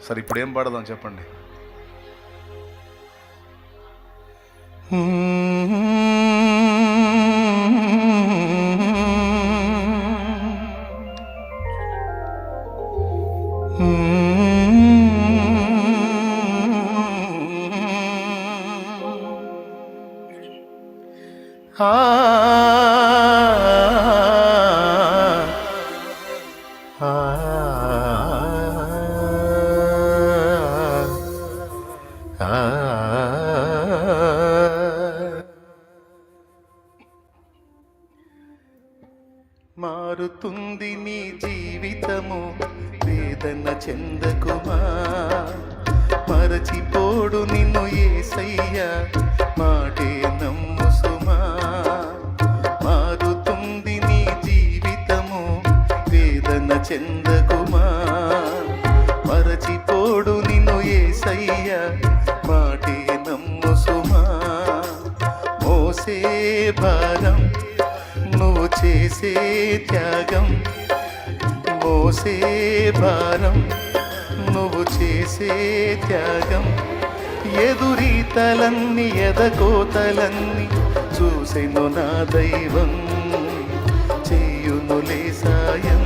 సరే ఇప్పుడు ఏం పాడదాం చెప్పండి. మారుతుంది నీ జీవితము, వేదన చెందకుమా. మరచిపోడు నిన్ను యేసయ్యా, మాటే నమ్ము సుమా. మారుతుంది నీ జీవితము, వేదన చెందకుమా. మరచిపోడు నిన్ను యేసయ్యా, మాటే నమ్ము సుమా. మోసే భారం నువ్వు చేసే త్యాగం, మోసే భారం నువ్వు చేసే త్యాగం. ఎదురీతలన్నీ ఎదకోతలన్నీ చూసెను నా దైవం, చేయునులే సాయం.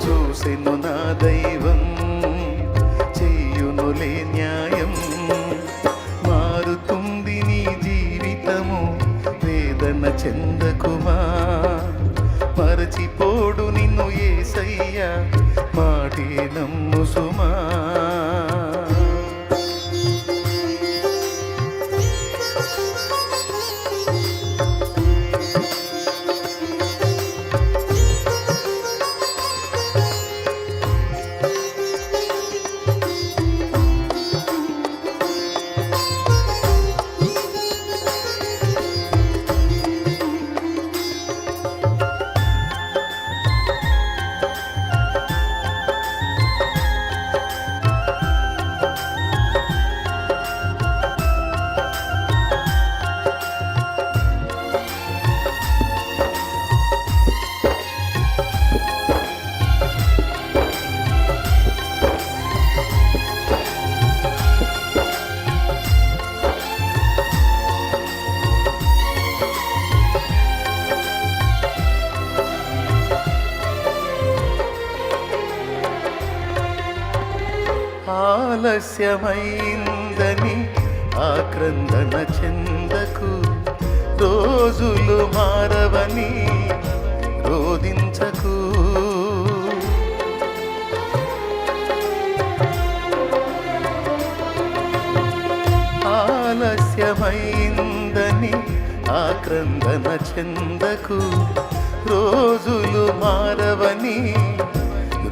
చూసెను నా దైవం, చేయునులే న్యాయం. మారుతుంది నీ జీవితము, వేదన చెందకుమా. మరచిపోడు నిన్ను యేసయ్యా, మాటే నమ్ము సుమా. ఆలస్యమైందని ఆక్రందన చెందకు, రోజులు మారవని రోదించకు. ఆలస్యమైందని ఆక్రందన చెందకు, రోజులు మారవని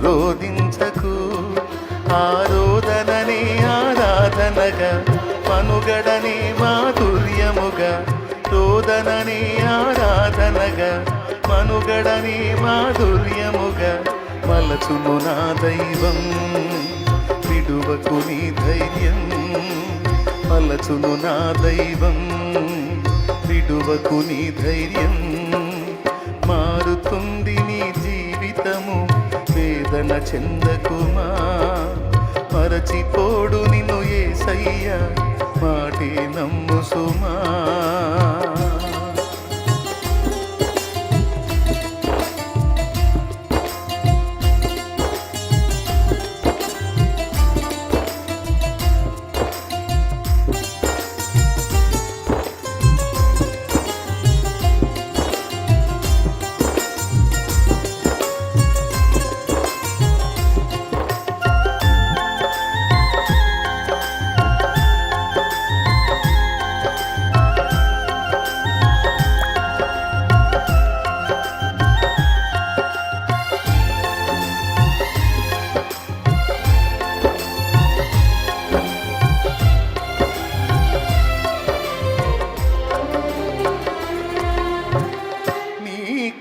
రోదించకు. ఆరోదననే ఆరాధనగా, మనుగడనే మాధుర్యముగా. రోదననే ఆరాధనగా, మనుగడనే మాధుర్యముగా. మలచును నా దైవం, విడువకు నీ ధైర్యం. మలచును నా దైవం, విడువకు నీ ధైర్యం. మారుతుంది నీ జీవితము, వేదన చెందకుమా. మరచిపోడు నిన్ను యేసయ్యా, మాటే నమ్ము సుమా.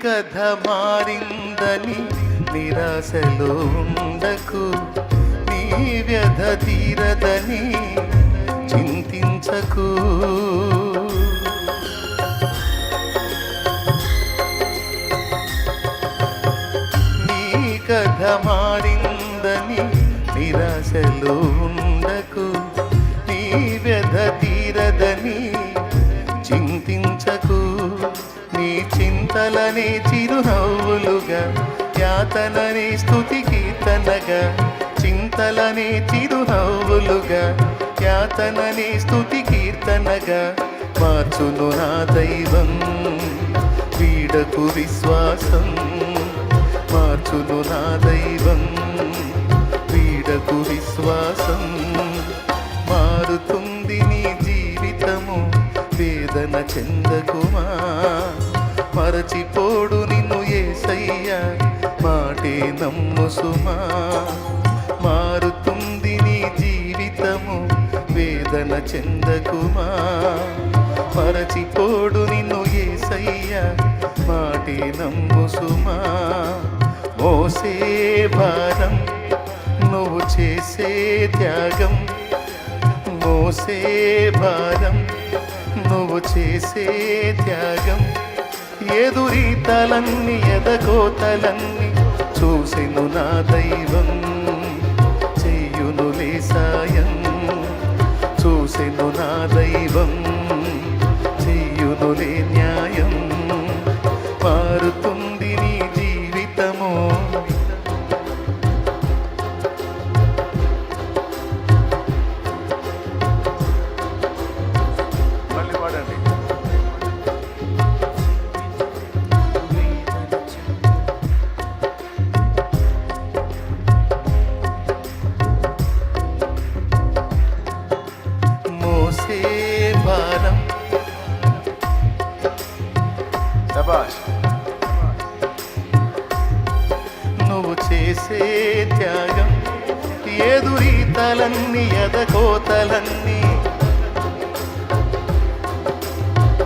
కథ మారిందని నిరాశలో ఉండకు, నీ వ్యధ తీరదని చింతించకు. నీ కథ మారిందని నిరాశలో ఉండకు, నీ వ్యధ తీరదని చింతించకు. నీ చింతలనే చిరునవ్వులుగా, యాతననే స్తుతి కీర్తనగా. చింతలనే చిరునవ్వులుగా, యాతననే స్తుతి కీర్తనగా మార్చును నా దైవం. వీడకు విశ్వాసం, మార్చును నా దైవం. వీడకు విశ్వాసం, మారుతుంది నీ జీవితము, వేదన చెందకుమా. మరచిపోడు నిన్ను యేసయ్య, మాటే నమ్ము సుమా. మారుతుంది నీ జీవితము, వేదన చెందకుమా. మరచిపోడు నిన్ను యేసయ్య, మాటే నమ్ము సుమా. మోసే భారం నువ్వు చేసే త్యాగం, మోసే భారం నువ్వు చేసే త్యాగం. ఎదురీతలన్నీ ఎదగోతలన్నీ చూసెను నా దైవం. చెయ్యునులే సాయం, చూసెను నా దైవం. చెయ్యునులే న్యాయం, మారుతుంది నీ జీవితము. మళ్ళీ పాడండి. మోసే భారం, శభాష్. నువ్వు చేసే త్యాగం, ఎదురీతలన్నీ ఎదకోతలన్నీ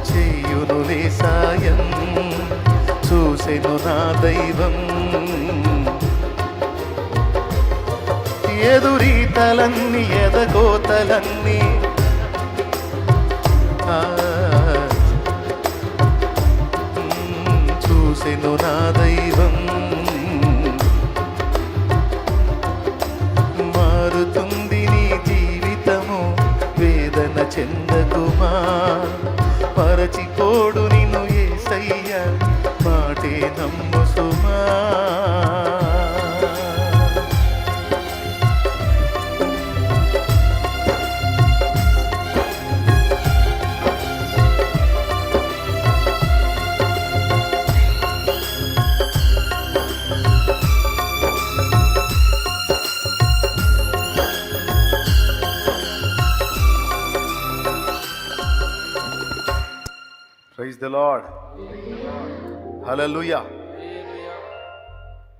చెయ్యునులే సాయం, చూసెను నా దైవం. ఎదురీతలన్నీ ఎదకోతలన్నీ చూసెను నా దైవం. మారుతుంది నీ జీవితము, వేదన చెందకుమా. మరచిపోడు నిన్ను యేసయ్య, మాటే నమ్ము సుమా. Praise the Lord. Hallelujah.